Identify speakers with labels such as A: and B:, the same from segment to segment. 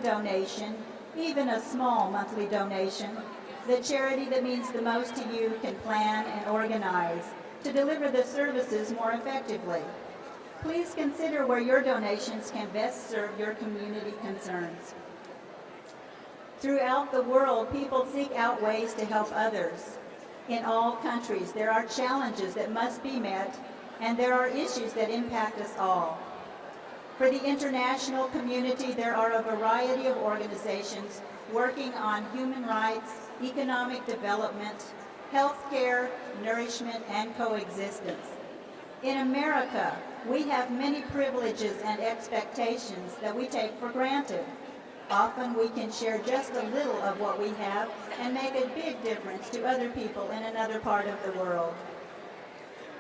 A: donation, even a small monthly donation, the charity that means the most to you can plan and organize to deliver the services more effectively. Please consider where your donations can best serve your community concerns. Throughout the world, people seek out ways to help others. In all countries, there are challenges that must be met, and there are issues that impact us all. For the international community, there are a variety of organizations working on human rights, economic development, healthcare, nourishment, and coexistence. In America, we have many privileges and expectations that we take for granted. Often we can share just a little of what we have and make a big difference to other people in another part of the world.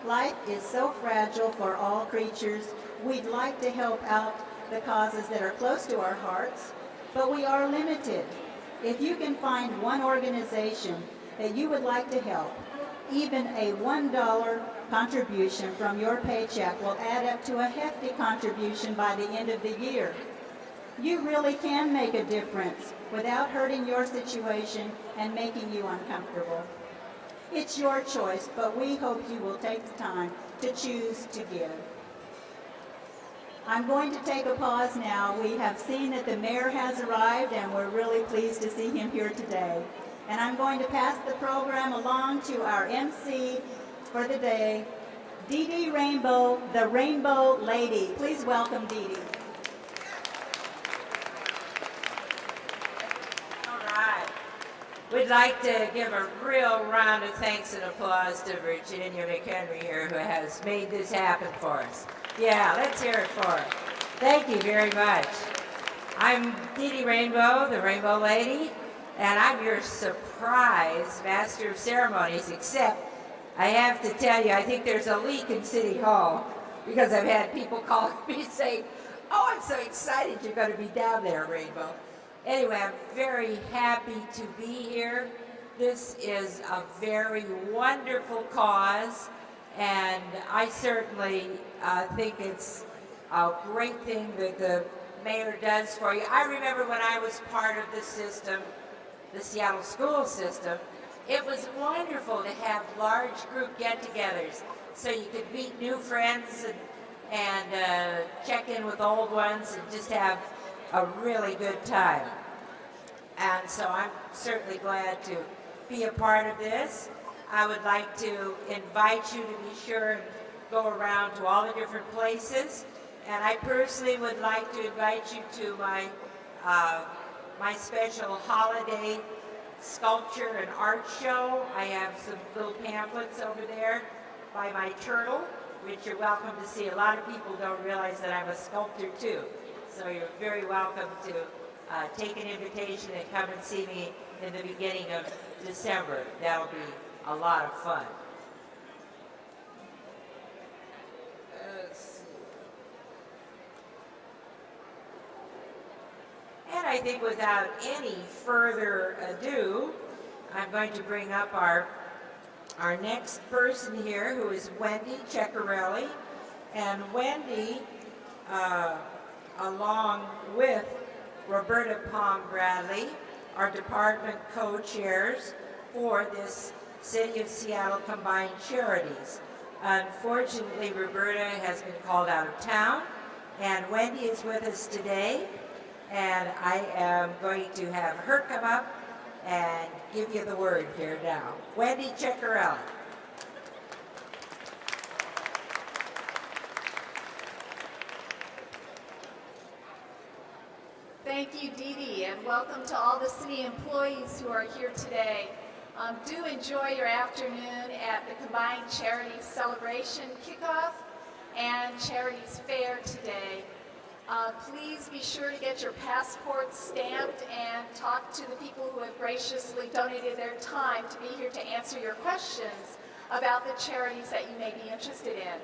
A: Life is so fragile for all creatures. We'd like to help out the causes that are close to our hearts, but we are limited. If you can find one organization that you would like to help, even a $1 contribution from your paycheck will add up to a hefty contribution by the end of the year. You really can make a difference without hurting your situation and making you uncomfortable. It's your choice, but we hope you will take the time to choose to give. I'm going to take a pause now. We have seen that the mayor has arrived, and we're really pleased to see him here today. And I'm going to pass the program along to our MC for the day, Dee Dee Rainbow, the Rainbow Lady. Please welcome Dee Dee.
B: We'd like to give a real round of thanks and applause to Virginia McHenry here, who has made this happen for us. Yeah, let's hear it for her. Thank you very much. I'm Dee Dee Rainbow, the Rainbow Lady, and I'm your surprise Master of Ceremonies, except I have to tell you, I think there's a leak in City Hall, because I've had people calling me saying, oh, I'm so excited you're going to be down there, Rainbow. Anyway, I'm very happy to be here. This is a very wonderful cause, and I certainly think it's a great thing that the mayor does for you. I remember when I was part of the system, the Seattle school system, it was wonderful to have large group get-togethers so you could meet new friends and check in with old ones and just have a really good time. And so I'm certainly glad to be a part of this. I would like to invite you to be sure and go around to all the different places. And I personally would like to invite you to my special holiday sculpture and art show. I have some little pamphlets over there by my turtle, which you're welcome to see. A lot of people don't realize that I'm a sculptor too. So you're very welcome to take an invitation and come and see me in the beginning of December. That'll be a lot of fun. And I think without any further ado, I'm going to bring up our next person here, who is Wendy Ceccarelli. And Wendy, along with Roberta Palm Bradley, our department co-chairs for this City of Seattle Combined Charities. Unfortunately, Roberta has been called out of town, and Wendy is with us today, and I am going to have her come up and give you the word here now. Wendy Ceccarelli.
C: Thank you, Dee Dee, and welcome to all the city employees who are here today. Do enjoy your afternoon at the Combined Charities Celebration Kickoff and Charities Fair today. Please be sure to get your passports stamped and talk to the people who have graciously donated their time to be here to answer your questions about the charities that you may be interested in.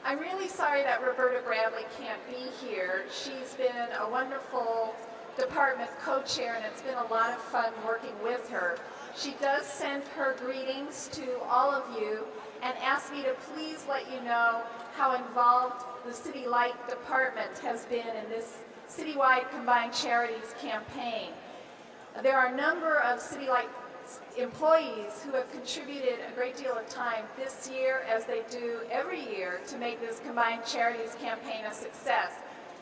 C: I'm really sorry that Roberta Bradley can't be here. She's been a wonderful department co-chair, and it's been a lot of fun working with her. She does send her greetings to all of you and asked me to please let you know how involved the City Light Department has been in this citywide Combined Charities campaign. There are a number of city-like employees who have contributed a great deal of time this year, as they do every year, to make this Combined Charities campaign a success.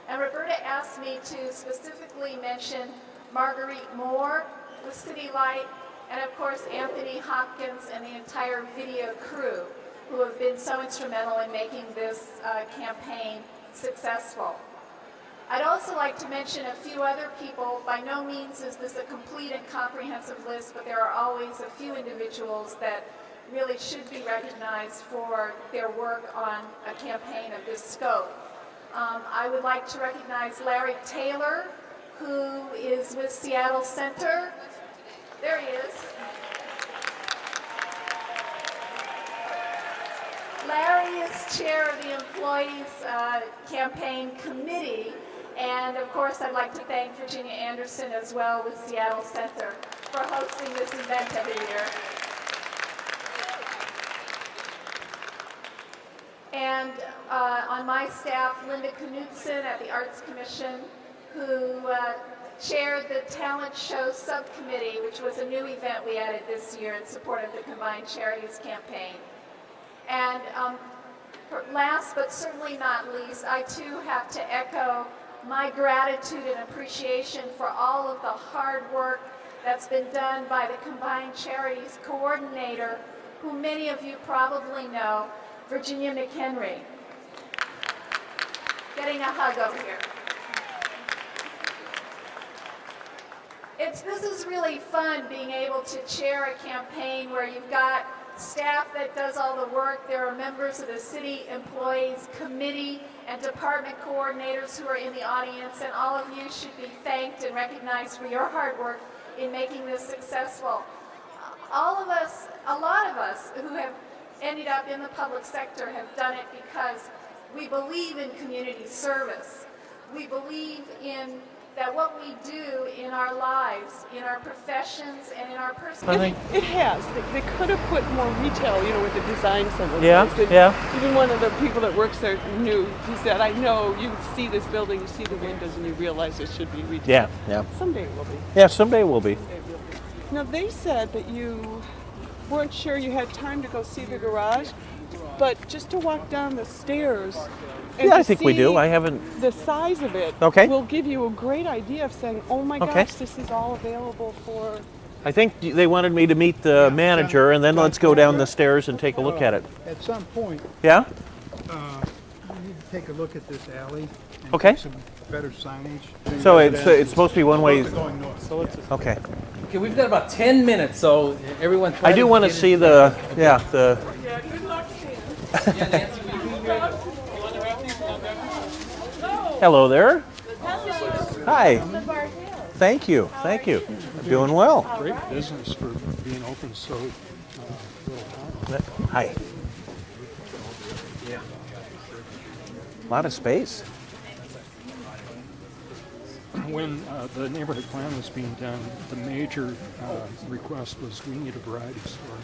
C: And Roberta asked me to specifically mention Marguerite Moore with City Light, and of course Anthony Hopkins and the entire video crew, who have been so instrumental in making this campaign successful. I'd also like to mention a few other people. By no means is this a complete and comprehensive list, but there are always a few individuals that really should be recognized for their work on a campaign of this scope. I would like to recognize Larry Taylor, who is with Seattle Center. There he is. Larry is chair of the Employees Campaign Committee, and of course I'd like to thank Virginia Anderson as well with Seattle Center for hosting this event every year. And on my staff, Linda Knudsen at the Arts Commission, who chaired the Talent Show Subcommittee, which was a new event we added this year in support of the Combined Charities campaign. And last but certainly not least, I too have to echo my gratitude and appreciation for all of the hard work that's been done by the Combined Charities Coordinator, who many of you probably know, Virginia McHenry. Getting a hug over here. This is really fun being able to chair a campaign where you've got staff that does all the work. There are members of the City Employees Committee and department coordinators who are in the audience, and all of you should be thanked and recognized for your hard work in making this successful. All of us, a lot of us who have ended up in the public sector have done it because we believe in community service. We believe in that what we do in our lives, in our professions, and in our personal lives.
D: It has. They could have put more retail, with the design center.
E: Yeah.
D: Even one of the people that works there knew. He said, "I know you see this building, you see the windows, and you realize it should be retail."
E: Yeah.
D: Someday it will be.
E: Yeah, someday it will be.
D: Now they said that you weren't sure you had time to go see the garage, but just to walk down the stairs. And
E: Yeah,
D: to
E: I think we
D: see
E: do. I haven't.
D: the size of it.
E: Okay.
D: Will give you a great idea of saying, "Oh my
E: Okay.
D: gosh, this is all available for."
E: I think they wanted me to meet the manager, and then let's go down the stairs and take a look at it.
F: At some point,
E: Yeah.
F: we need to take a look at this alley and
E: Okay.
F: get some better signage.
E: So it's supposed to be one way.
F: Going north.
E: Okay.
G: Okay, we've got about 10 minutes, so everyone try
E: I do want to
G: get
E: see
G: in.
E: the.
D: Yeah, good luck, Stan.
G: Yeah, Nancy, will you be here?
E: Hello there. Hi. Thank you. Doing well.
F: Great business for being open so little time.
E: Hi. A lot of space.
F: When the neighborhood plan was being done, the major request was we need a variety store.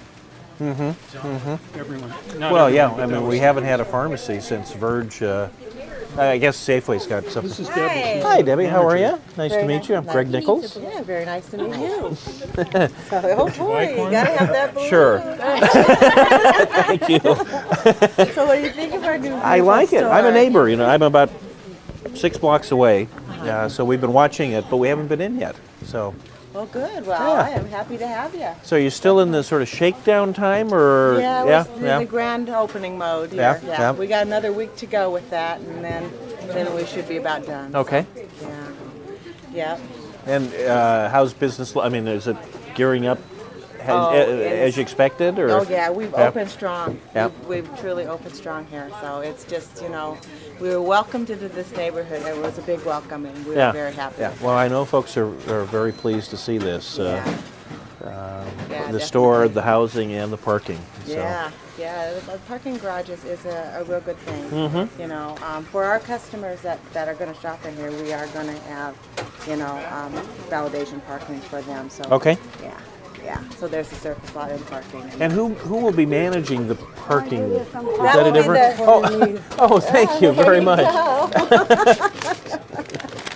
F: Everyone. not
E: Well,
F: everyone,
E: yeah.
F: but
E: I
F: that
E: mean,
F: was-
E: we haven't had a pharmacy since Verge. I guess Safeway's got something.
F: This is Debbie.
E: Hi, Debbie. How are you? Nice to
H: Very
E: meet
H: nice.
E: you. I'm Greg Nichols.
H: Yeah, very nice to meet you. Oh boy, you gotta have that balloon.
E: Sure. Thank you.
H: So what do you think of our new
E: I like it.
H: store?
E: I'm a neighbor. I'm about 6 blocks away. So we've been watching it, but we haven't been in yet. So
H: Well, good. Well,
E: Yeah.
H: I am happy to have you.
E: so you're still in the sort of shakedown time, or
H: Yeah, we're in the grand opening mode
E: Yeah,
H: here.
E: yeah.
H: We got another week to go with that, and then we should be about done.
E: Okay.
H: Yeah.
E: And how's business? I mean, is it gearing up as you expected, or?
H: Oh yeah, we've
E: Yeah.
H: opened strong.
E: Yeah.
H: We've truly opened strong here. So it's just, we were welcomed into this neighborhood. It was a big welcoming. We were very happy.
E: Yeah. Well, I know folks are very pleased to see this.
H: Yeah.
E: The
H: definitely.
E: store, the housing, and the parking. So.
H: Yeah, the parking garage is a real good thing. For our customers that are going to shop in here, we are going to have, validation parking for them. So
E: Okay.
H: Yeah. So there's a surface lot and parking.
E: And who will be managing the parking? Is
H: That
E: that a
H: will be
E: different?
H: the-
E: Oh, thank you very much.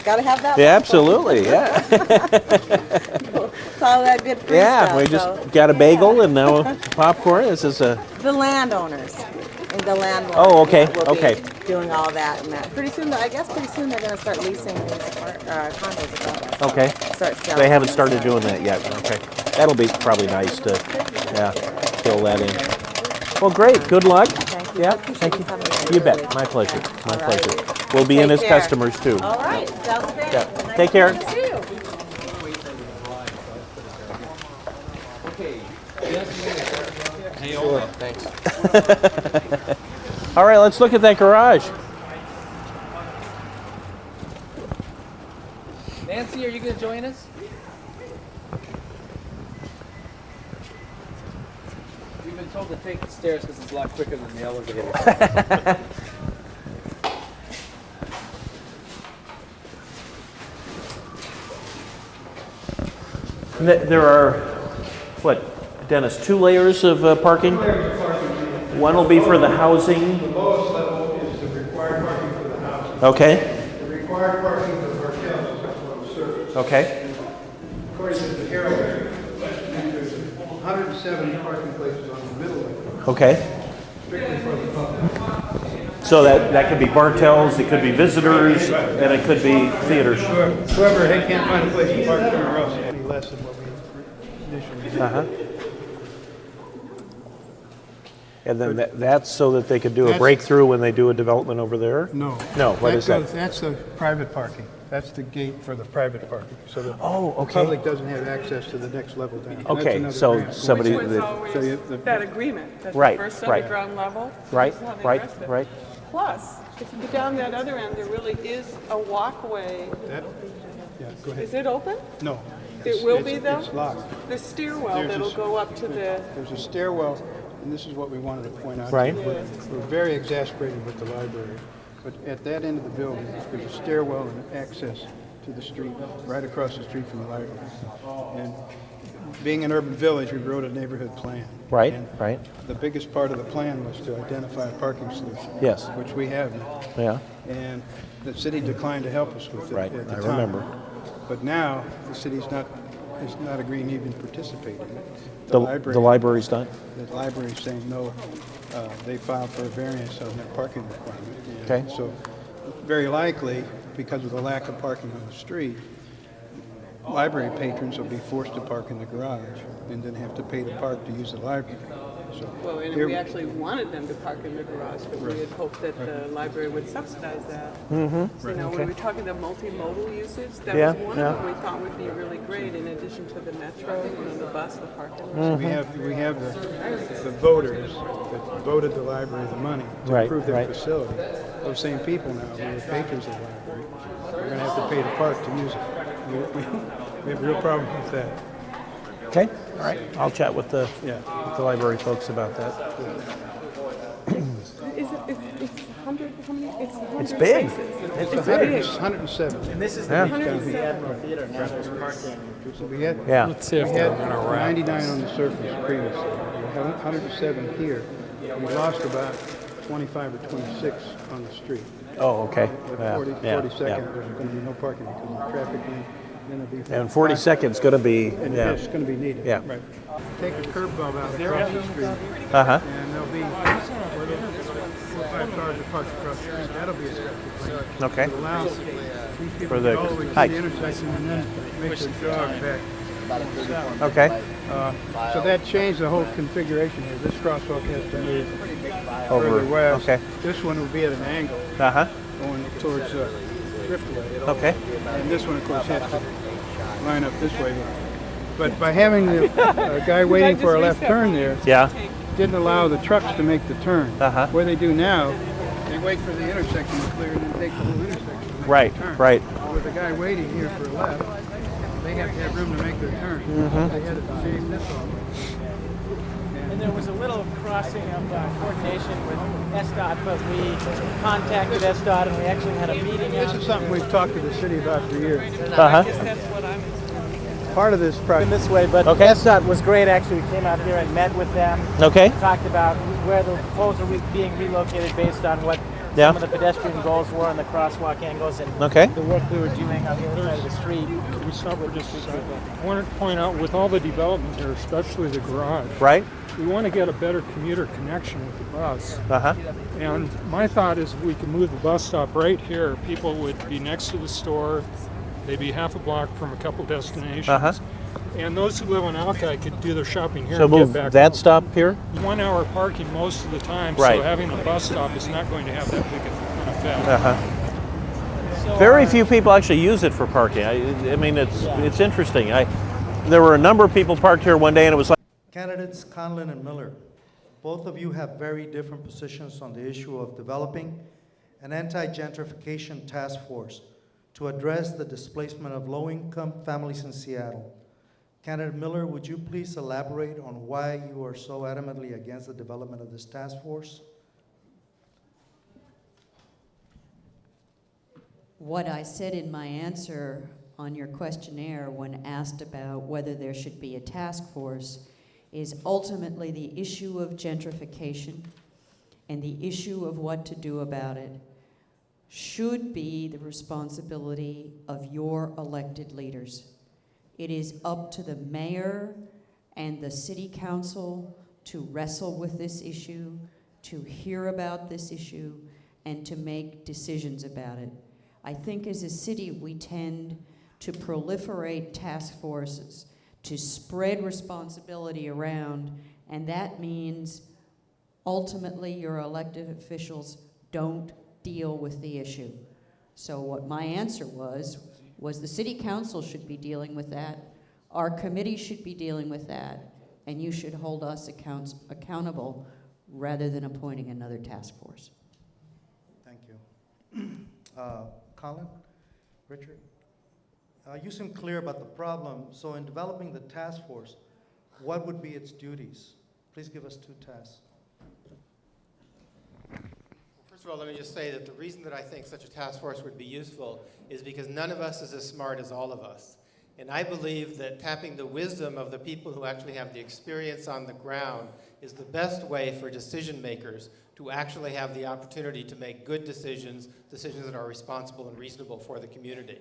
H: Gotta have that.
E: Yeah, absolutely. Yeah.
H: It's all that good free
E: Yeah.
H: stuff.
E: We just
H: so,
E: got a bagel
H: yeah.
E: and now popcorn. This is a.
H: The landowners and the landlords.
E: Oh, okay,
H: will be
E: okay.
H: doing all that and that. Pretty soon, I guess pretty soon they're going to start leasing these condos as well.
E: Okay.
H: Start selling
E: They haven't
H: them
E: started
H: and
E: doing that yet. Okay. That'll be probably nice to, yeah, fill that in. Well, great. Good luck.
H: Thank you.
E: Yeah.
H: I appreciate
E: Thank
H: you
E: you.
H: coming in.
E: You
H: Really.
E: bet. My pleasure. My
H: All right.
E: pleasure. We'll be in
H: Take
E: as
H: care.
E: customers too.
H: All right. Sounds great.
E: Yeah.
H: Nice
E: Take care.
H: to meet you.
E: All right, let's look at that garage.
G: Nancy, are you going to join us? We've been told to take the stairs because it's a lot quicker than the elevator.
E: There are, what, Dennis, 2 layers of parking? One will be for the housing.
I: The lowest level is the required parking for the house.
E: Okay.
I: The required parking for the hotels is up on the surface.
E: Okay.
I: According to the Herald, there's 107 parking places on the middle level,
E: Okay.
I: strictly for the public.
E: So that could be Bartels, it could be visitors, and it could be theaters.
I: Whoever they can't find a place to park somewhere else, it'll be less than what we initially did.
E: Uh-huh. And then that's so that they could do a
I: That's-
E: breakthrough when they do a development over there?
I: No.
E: No, what is that?
I: That's the private parking. That's the gate for the private parking. So the
E: Oh,
I: the
E: okay.
I: public doesn't have access to the next level down. That's
E: Okay,
I: another
E: so
I: grant.
E: somebody,
D: Which one's
E: that-
D: always
I: So you-
D: that agreement, that
E: Right,
D: the first
E: right.
D: underground level.
E: right,
D: this is how they
E: right,
D: addressed it.
E: right.
D: Plus, if you go down that other end, there really is a walkway.
I: That- Yeah, go ahead.
D: Is it open?
I: No.
D: It will
I: It's-
D: be though?
I: It's locked.
D: The stairwell
I: There's
D: that'll
I: this-
D: go up to the,
I: There's a stairwell, and this is what we wanted to point out.
E: Right.
I: We're very exasperated with the library, but at that end of the building, there's a stairwell and access to the street, right across the street from the library. And being an urban village, we wrote a neighborhood plan.
E: Right,
I: And
E: right.
I: the biggest part of the plan was to identify a parking solution.
E: Yes.
I: Which we have now.
E: Yeah,
I: And the city declined to help us with it
E: Right,
I: at the
E: I
I: time.
E: remember.
I: But now, the city's is not agreeing to even participate in it.
E: the library's done?
I: The library's saying no. They filed for a variance on their parking requirement. And
E: Okay.
I: So, very likely, because of the lack of parking on the street, library patrons will be forced to park in the garage and then have to pay to park to use the library. So
D: well, and
I: here-
D: we actually wanted them to park in the garage, but we had hoped that the library would subsidize that. Mm-hmm. You know, when we were talking about multimodal usage, that
E: Yeah,
D: was one
E: yeah.
D: of them we thought would be really great in addition to the metro, the bus, the parking.
I: We have the voters that voted the library the money to
E: Right,
I: improve their
E: right.
I: facility. Those same people now, who are patrons of the library, are going to have to pay to park to use it. We have a real problem with that.
E: Okay, all right. I'll chat with the
I: Yeah.
E: library folks about that.
D: Is it, it's 100, how many, it's 100
E: It's big.
D: spaces.
E: It's
D: It's
E: big.
D: big.
I: 107.
G: And this is
E: Yeah.
G: the beach down here.
D: 107.
G: Theater, now there's parking.
I: So we had,
E: Yeah.
F: Let's see if
I: we
F: they're
I: had
F: going to wrap.
I: 99 on the surface previously. We have 107 here. We lost about 25 or 26 on the street.
E: Oh, okay.
I: With
E: Yeah,
I: 40,
E: yeah,
I: 42nd,
E: yeah.
I: there's going to be no parking because of the traffic lane. Then it'll be
E: And 42nd's going to be,
I: And
E: yeah.
I: it's going to be needed.
E: Yeah.
I: Right. Take a curb valve out across the street,
E: Uh-huh.
I: and there'll be 4 or 5 cars that park across the street. That'll be a traffic lane.
E: Okay.
I: It allows these
E: For
I: people
E: the
I: to go all the way to
E: hike.
I: the intersection and then make their jog back. south.
E: Okay.
I: So that changed the whole configuration here. This crosswalk has to move
E: Over.
I: further west.
E: Okay.
I: This one will be at an angle
E: Uh-huh.
I: going towards Driftway.
E: Okay.
I: And this one, of course, has to line up this way. But by having the guy waiting for a left turn there,
E: Yeah.
I: didn't allow the trucks to make the turn.
E: Uh-huh.
I: Where they do now, they wait for the intersection to clear and then take the whole intersection. to make
E: Right,
I: the turn.
E: right.
I: With the guy waiting here for a left, they have to have room to make their turn.
E: Mm-hmm.
I: They had to shave this off.
J: And there was a little crossing of coordination with SDOT, but we contacted SDOT and we actually had a meeting
I: This
J: out
I: is something we've talked to the city about for years.
E: Uh-huh.
D: That's what I'm.
I: Part of this
J: in
I: project,
J: this way, but
E: Okay.
J: SDOT was great. Actually, we came out here and met with them,
E: Okay.
J: talked about where the poles are being relocated based on what
E: Yeah.
J: some of the pedestrian goals were and the crosswalk angles and
E: Okay.
J: the work we were doing on the other side of the street.
F: Can we stop with just a second? I wanted to point out, with all the development here, especially the garage,
E: Right?
F: we want to get a better commuter connection with the bus.
E: Uh-huh.
F: And my thought is if we can move the bus stop right here, people would be next to the store, they'd be half a block from a couple destinations.
E: Uh-huh.
F: And those who live in Alki could do their shopping here
E: So
F: and
E: move
F: get back
E: that
F: home.
E: stop here?
F: 1 hour parking most of the time,
E: Right.
F: so having a bus stop is not going to have that big an effect.
E: Uh-huh. Very few people actually use it for parking. I mean, it's interesting. There were a number of people parked here one day, and it was like,
K: Candidates Conlon and Miller, both of you have very different positions on the issue of developing an anti-gentrification task force to address the displacement of low-income families in Seattle. Candidate Miller, would you please elaborate on why you are so adamantly against the development of this task force?
L: What I said in my answer on your questionnaire when asked about whether there should be a task force is ultimately the issue of gentrification and the issue of what to do about it should be the responsibility of your elected leaders. It is up to the mayor and the city council to wrestle with this issue, to hear about this issue, and to make decisions about it. I think as a city, we tend to proliferate task forces, to spread responsibility around, and that means ultimately your elected officials don't deal with the issue. So what my answer was the city council should be dealing with that, our committee should be dealing with that, and you should hold us accountable rather than appointing another task force.
K: Thank you. Colin, Richard, you seem clear about the problem. So in developing the task force, what would be its duties? Please give us 2 tasks.
M: First of all, let me just say that the reason that I think such a task force would be useful is because none of us is as smart as all of us. And I believe that tapping the wisdom of the people who actually have the experience on the ground is the best way for decision makers to actually have the opportunity to make good decisions, decisions that are responsible and reasonable for the community.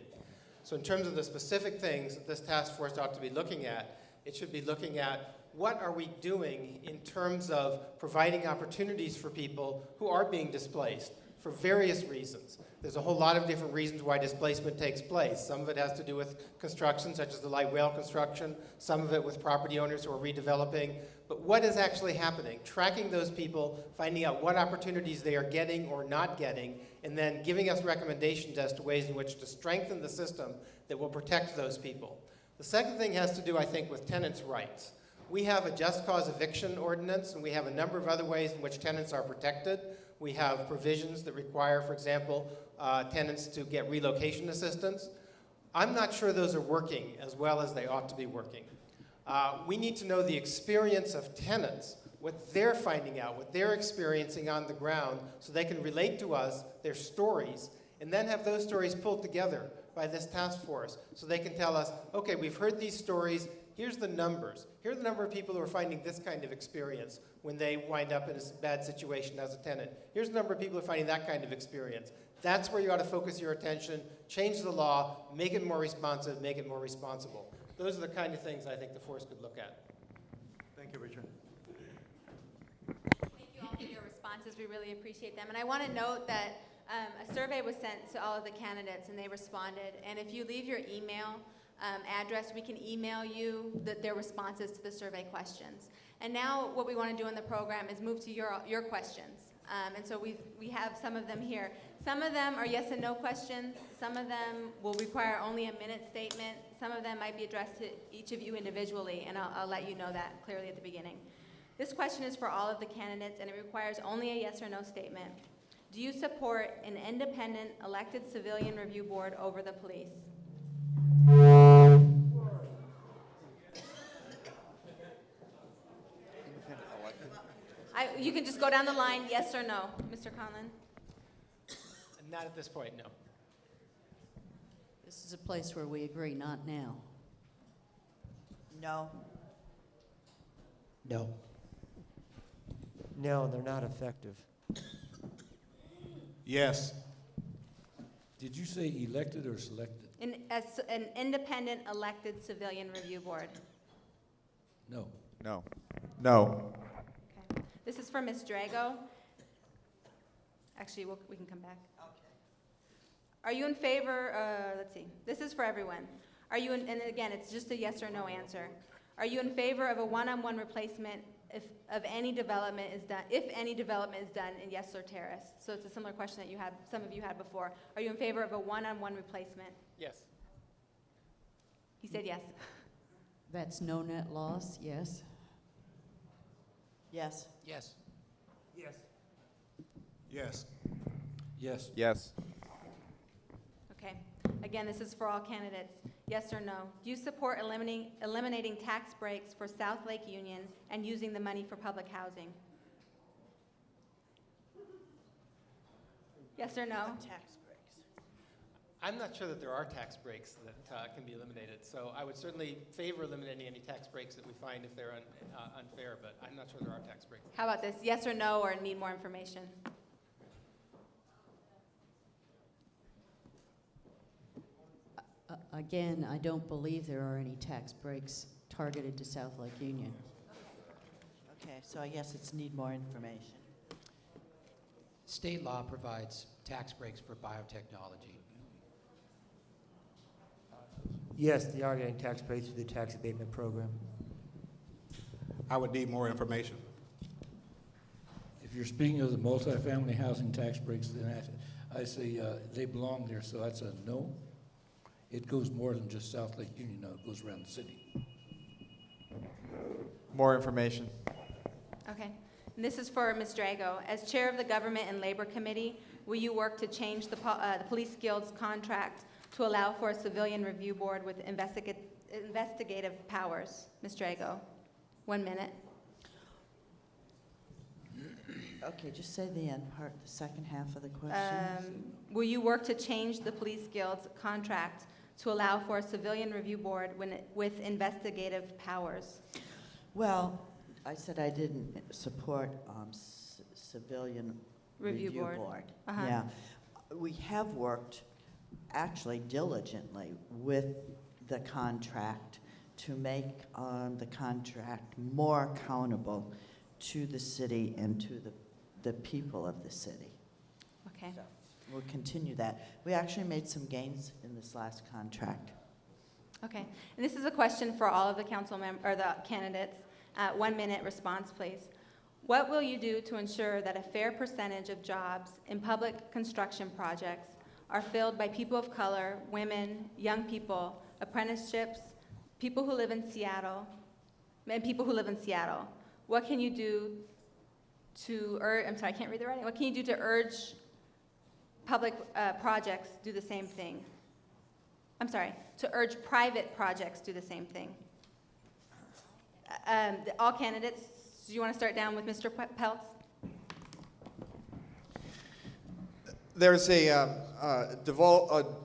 M: So in terms of the specific things that this task force ought to be looking at, it should be looking at what are we doing in terms of providing opportunities for people who are being displaced for various reasons. There's a whole lot of different reasons why displacement takes place. Some of it has to do with construction, such as the light rail construction, some of it with property owners who are redeveloping. But what is actually happening? Tracking those people, finding out what opportunities they are getting or not getting, and then giving us recommendations as to ways in which to strengthen the system that will protect those people. The second thing has to do, I think, with tenants' rights. We have a just cause eviction ordinance, and we have a number of other ways in which tenants are protected. We have provisions that require, for example, tenants to get relocation assistance. I'm not sure those are working as well as they ought to be working. We need to know the experience of tenants, what they're finding out, what they're experiencing on the ground, so they can relate to us their stories, and then have those stories pulled together by this task force, so they can tell us, okay, we've heard these stories, here's the numbers. Here are the number of people who are finding this kind of experience when they wind up in a bad situation as a tenant. Here's the number of people who are finding that kind of experience. That's where you ought to focus your attention, change the law, make it more responsive, make it more responsible. Those are the kind of things I think the force could look at.
K: Thank you, Richard.
N: Thank you all for your responses. We really appreciate them. And I want to note that a survey was sent to all of the candidates and they responded. And if you leave your email address, we can email you their responses to the survey questions. And now what we want to do in the program is move to your questions. And so we have some of them here. Some of them are yes and no questions. Some of them will require only a minute statement. Some of them might be addressed to each of you individually, and I'll let you know that clearly at the beginning. This question is for all of the candidates, and it requires only a yes or no statement. Do you support an independent elected civilian review board over the police? You can just go down the line, yes or no. Mr. Conlon?
M: Not at this point, no.
L: This is a place where we agree, not now.
O: No.
P: No. No, they're not effective.
O: Yes. Did you say elected or selected?
N: An independent elected civilian review board.
O: No.
P: No. No.
N: Okay. This is for Ms. Drago. Actually, we can come back. Are you in favor, let's see, this is for everyone. Are you, and again, it's just a yes or no answer. Are you in favor of a one-on-one replacement if any development is done in Yesler Terrace? So it's a similar question that some of you had before. Are you in favor of a one-on-one replacement?
M: Yes.
N: He said yes.
L: That's no net loss, yes.
H: Yes.
O: Yes.
G: Yes.
O: Yes. Yes.
P: Yes.
N: Okay. Again, this is for all candidates. Yes or no? Do you support eliminating tax breaks for South Lake Union and using the money for public housing? Yes or no?
H: Tax breaks.
M: I'm not sure that there are tax breaks that can be eliminated, so I would certainly favor eliminating any tax breaks that we find if they're unfair, but I'm not sure there are tax breaks.
N: How about this? Yes or no, or need more information?
L: Again, I don't believe there are any tax breaks targeted to South Lake Union.
H: Okay, so I guess it's need more information.
Q: State law provides tax breaks for biotechnology.
G: Yes, they are getting tax breaks through the tax abatement program.
O: I would need more information. If you're speaking of the multifamily housing tax breaks, then I say they belong there, so that's a no. It goes more than just South Lake Union, no, it goes around the city.
P: More information.
N: Okay. And this is for Ms. Drago. As chair of the Government and Labor Committee, will you work to change the Police Guild's contract to allow for a civilian review board with investigative powers? Ms. Drago, 1 minute.
H: Okay, just say the end part, the second half of the question.
N: Will you work to change the Police Guild's contract to allow for a civilian review board with investigative powers?
H: Well, I said I didn't support civilian
N: Review
H: review
N: board.
H: board.
N: Uh-huh.
H: Yeah, we have worked actually diligently with the contract to make the contract more accountable to the city and to the people of the city.
N: Okay.
H: So we'll continue that. We actually made some gains in this last contract.
N: Okay. And this is a question for all of the the candidates. 1 minute response, please. What will you do to ensure that a fair percentage of jobs in public construction projects are filled by people of color, women, young people, apprenticeships, people who live in Seattle, and people who live in Seattle? What can you do to I'm sorry, I can't read the writing. What can you do to urge public projects do the same thing? I'm sorry, to urge private projects do the same thing? All candidates, do you want to start down with Mr. Peltz?
P: There's a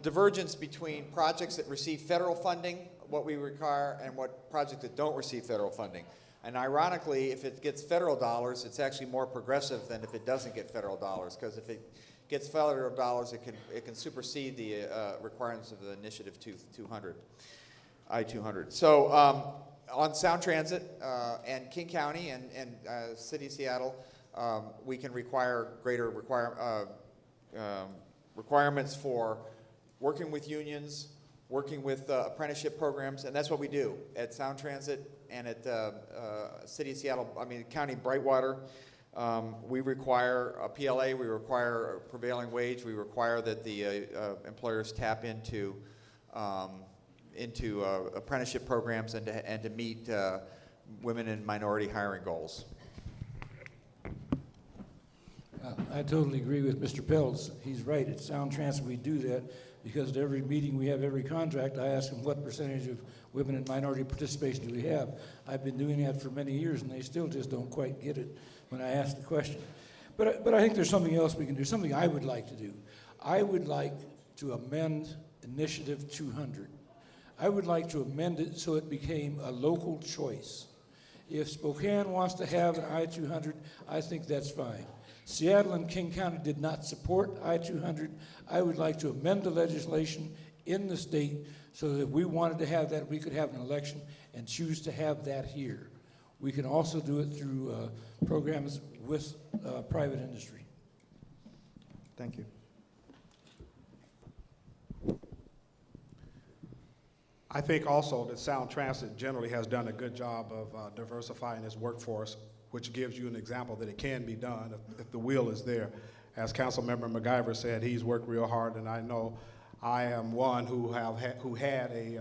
P: divergence between projects that receive federal funding, what we require, and what projects that don't receive federal funding. And ironically, if it gets federal dollars, it's actually more progressive than if it doesn't get federal dollars, because if it gets federal dollars, it can supersede the requirements of the Initiative 200, I-200. So on Sound Transit and King County and City of Seattle, we can require greater requirements for working with unions, working with apprenticeship programs, and that's what we do at Sound Transit and at City of Seattle, County Brightwater. We require a PLA, we require a prevailing wage, we require that the employers tap into apprenticeship programs and to meet women and minority hiring goals.
O: I totally agree with Mr. Peltz. He's right. At Sound Transit, we do that because at every meeting we have, every contract, I ask them what percentage of women and minority participation do we have. I've been doing that for many years, and they still just don't quite get it when I ask the question. But I think there's something else we can do, something I would like to do. I would like to amend Initiative 200. I would like to amend it so it became a local choice. If Spokane wants to have an I-200, I think that's fine. Seattle and King County did not support I-200. I would like to amend the legislation in the state so that if we wanted to have that, we could have an election and choose to have that here. We can also do it through programs with private industry.
K: Thank you.
R: I think also that Sound Transit generally has done a good job of diversifying its workforce, which gives you an example that it can be done if the will is there. As Councilmember McIver said, he's worked real hard, and I know I am one who had a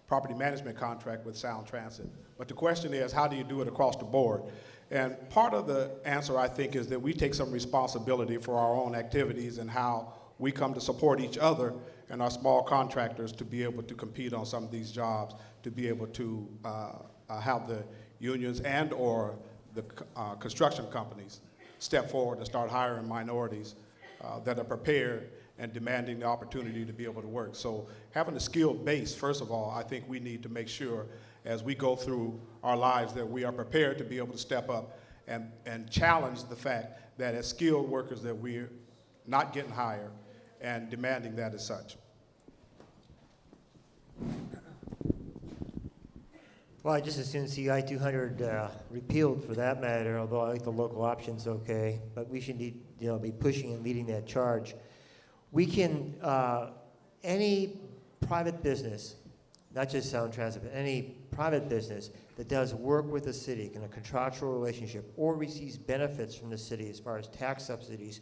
R: property management contract with Sound Transit. But the question is, how do you do it across the board? And part of the answer, I think, is that we take some responsibility for our own activities and how we come to support each other and our small contractors to be able to compete on some of these jobs, to be able to have the unions and or the construction companies step forward and start hiring minorities that are prepared and demanding the opportunity to be able to work. So having a skilled base, first of all, I think we need to make sure as we go through our lives that we are prepared to be able to step up and challenge the fact that as skilled workers that we're not getting hired and demanding that as such.
S: Well, I just as soon see I-200 repealed for that matter, although I like the local options okay, but we should be pushing and leading that charge. We can, any private business, not just Sound Transit, but any private business that does work with the city in a contractual relationship or receives benefits from the city as far as tax subsidies